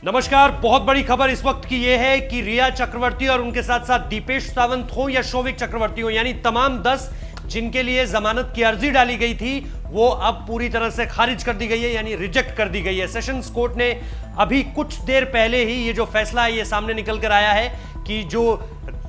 नमस्कार। बहुत बड़ी खबर इस वक्त की यह है कि रिया चक्रवर्ती और उनके साथ साथ दीपेश सावंत हो या शोविक चक्रवर्ती हो, यानी तमाम 10 जिनके लिए जमानत की अर्जी डाली गई थी वो अब पूरी तरह से खारिज कर दी गई है, यानी रिजेक्ट कर दी गई है। सेशंस कोर्ट ने अभी कुछ देर पहले ही ये जो फैसला है ये सामने निकल कर आया है कि जो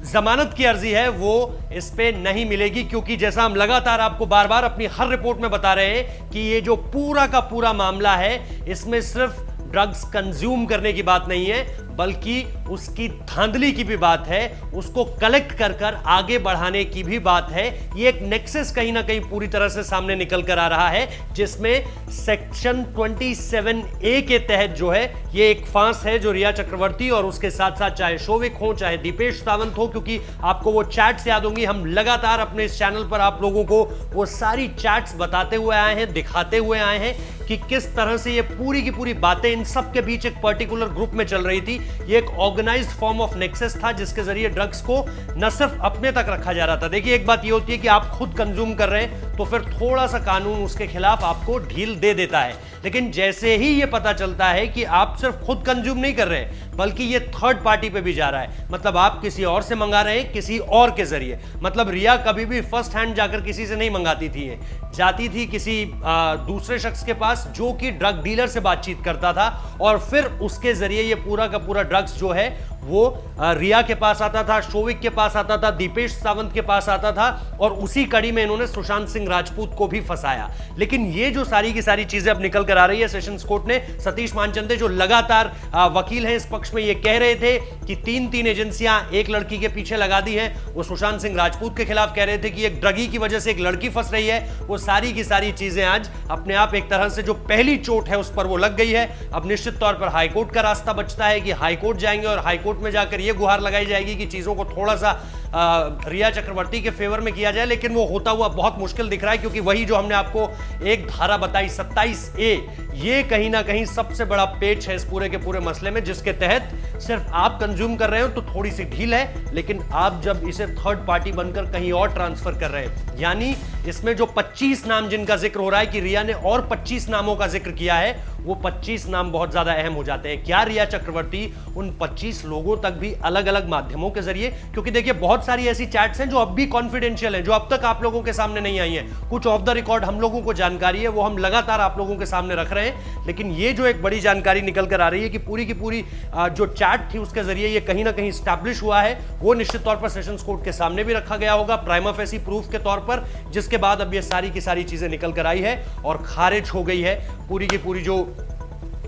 जमानत की अर्जी है वो इस पे नहीं मिलेगी, क्योंकि जैसा हम लगातार आपको बार बार अपनी हर रिपोर्ट में बता रहे हैं कि ये जो पूरा का पूरा मामला है इसमें सिर्फ ड्रग्स कंज्यूम करने की बात नहीं है बल्कि उसकी धांधली की भी बात है, उसको कलेक्ट कर कर आगे बढ़ाने की भी बात है। ये एक नेक्सस कहीं ना कहीं पूरी तरह से सामने निकल कर आ रहा है, जिसमें सेक्शन 27A के तहत जो है ये एक फांस है जो रिया चक्रवर्ती और उसके साथ साथ चाहे शोविक हो चाहे दीपेश सावंत हो, क्योंकि आपको वो चैट्स याद होंगी, हम लगातार अपने इस चैनल पर आप लोगों को वो सारी चैट्स बताते हुए आए हैं, दिखाते हुए आए हैं कि किस तरह से ये पूरी की पूरी बातें इन सब के बीच एक पर्टिकुलर ग्रुप में चल रही थी। ये एक ऑर्गेनाइज्ड फॉर्म ऑफ नेक्सस था जिसके जरिए ड्रग्स को न सिर्फ अपने तक रखा जा रहा था। देखिए, एक बात ये होती है कि आप खुद कंज्यूम कर रहे हैं तो फिर थोड़ा सा कानून उसके खिलाफ आपको ढील दे देता है, लेकिन जैसे ही ये पता चलता है कि आप सिर्फ खुद कंज्यूम नहीं कर रहे हैं बल्कि ये थर्ड पार्टी पे भी जा रहा है, मतलब आप किसी और से मंगा रहे हैं किसी और के जरिए। मतलब रिया कभी भी फर्स्ट हैंड जाकर किसी से नहीं मंगाती थी, ये जाती थी किसी दूसरे शख्स के पास जो कि ड्रग डीलर से बातचीत करता था और फिर उसके जरिए ये पूरा का पूरा ड्रग्स जो है वो रिया के पास आता था, शोविक के पास आता था, दीपेश सावंत के पास आता था और उसी कड़ी में इन्होंने सुशांत सिंह राजपूत को भी फंसाया। लेकिन ये जो सारी की सारी चीजें अब निकल कर आ रही है, सेशंस कोर्ट ने सतीश मानचंदे जो लगातार वकील हैं इस पक्ष में, ये कह रहे थे कि तीन एजेंसियां एक लड़की के पीछे लगा दी हैं। वो सुशांत सिंह राजपूत के खिलाफ कह रहे थे कि एक ड्रगी की वजह से एक लड़की फंस रही है। वो सारी की सारी चीजें आज अपने आप एक तरह से जो पहली चोट है उस पर वो लग गई है। अब निश्चित तौर पर हाईकोर्ट का रास्ता बचता है कि हाईकोर्ट जाएंगे और हाईकोर्ट में जाकर ये गुहार लगाई जाएगी कि चीजों को थोड़ा सा रिया चक्रवर्ती के फेवर में किया जाए, लेकिन वो होता हुआ बहुत मुश्किल दिख रहा है, क्योंकि वही जो हमने आपको एक धारा बताई 27A, ये कहीं ना कहीं सबसे बड़ा पेच है इस पूरे के पूरे मसले में, जिसके तहत सिर्फ आप कंज्यूम कर रहे हो तो थोड़ी सी ढील है, लेकिन आप जब इसे थर्ड पार्टी बनकर कहीं और ट्रांसफर कर रहे हैं, यानी इसमें जो 25 नाम जिनका जिक्र हो रहा है कि रिया ने और 25 नामों का जिक्र किया है, वो 25 नाम बहुत ज्यादा अहम हो जाते हैं। क्या रिया चक्रवर्ती उन 25 लोगों तक भी अलग अलग माध्यमों के जरिए, क्योंकि देखिए बहुत सारी ऐसी चैट्स हैं जो अब भी कॉन्फिडेंशियल हैं, जो अब तक आप लोगों के सामने नहीं आई हैं, कुछ ऑफ द रिकॉर्ड हम लोगों को जानकारी है, वो हम लगातार आप लोगों के सामने रख रहे हैं। लेकिन ये जो एक बड़ी जानकारी निकल कर आ रही है कि पूरी की पूरी जो चैट थी उसके जरिए ये कहीं ना कहीं स्टैब्लिश हुआ है, वो निश्चित तौर पर सेशंस कोर्ट के सामने भी रखा गया होगा प्राइमा फेसी प्रूफ के तौर पर, जिसके बाद अब ये सारी की सारी चीजें निकल कर आई है और खारिज हो गई है। पूरी की पूरी जो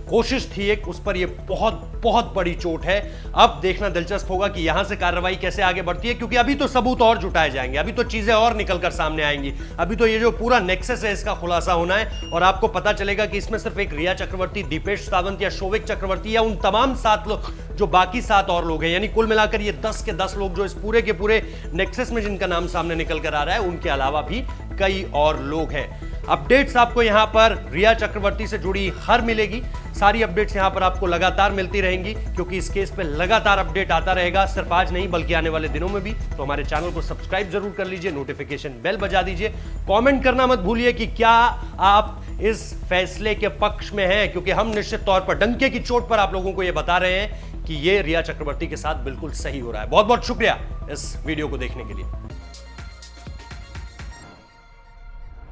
कोशिश थी एक, उस पर ये बहुत बहुत बड़ी चोट है। अब देखना दिलचस्प होगा कि यहां से कार्रवाई कैसे आगे बढ़ती है, क्योंकि अभी तो सबूत और जुटाए जाएंगे, अभी तो चीजें और निकल कर सामने आएंगी, अभी तो ये जो पूरा नेक्सस है इसका खुलासा होना है और आपको पता चलेगा कि इसमें सिर्फ एक रिया चक्रवर्ती, दीपेश सावंत या शोविक चक्रवर्ती या उन तमाम 7 लोग जो बाकी 7 और लोग हैं, यानी कुल मिलाकर ये 10 के 10 लोग जो इस पूरे के पूरे नेक्सस में जिनका नाम सामने निकल कर आ रहा है, उनके अलावा भी कई और लोग हैं। अपडेट्स आपको यहां पर रिया चक्रवर्ती से जुड़ी हर मिलेगी, सारी अपडेट्स यहां पर आपको लगातार मिलती रहेंगी, क्योंकि इस केस पे लगातार अपडेट आता रहेगा, सिर्फ आज नहीं बल्कि आने वाले दिनों में भी। तो हमारे चैनल को सब्सक्राइब जरूर कर लीजिए, नोटिफिकेशन बेल बजा दीजिए, कमेंट करना मत भूलिए कि क्या आप इस फैसले के पक्ष में हैं, क्योंकि हम निश्चित तौर पर डंके की चोट पर आप लोगों को यह बता रहे हैं कि यह रिया चक्रवर्ती के साथ बिल्कुल सही हो रहा है। बहुत बहुत शुक्रिया इस वीडियो को देखने के लिए।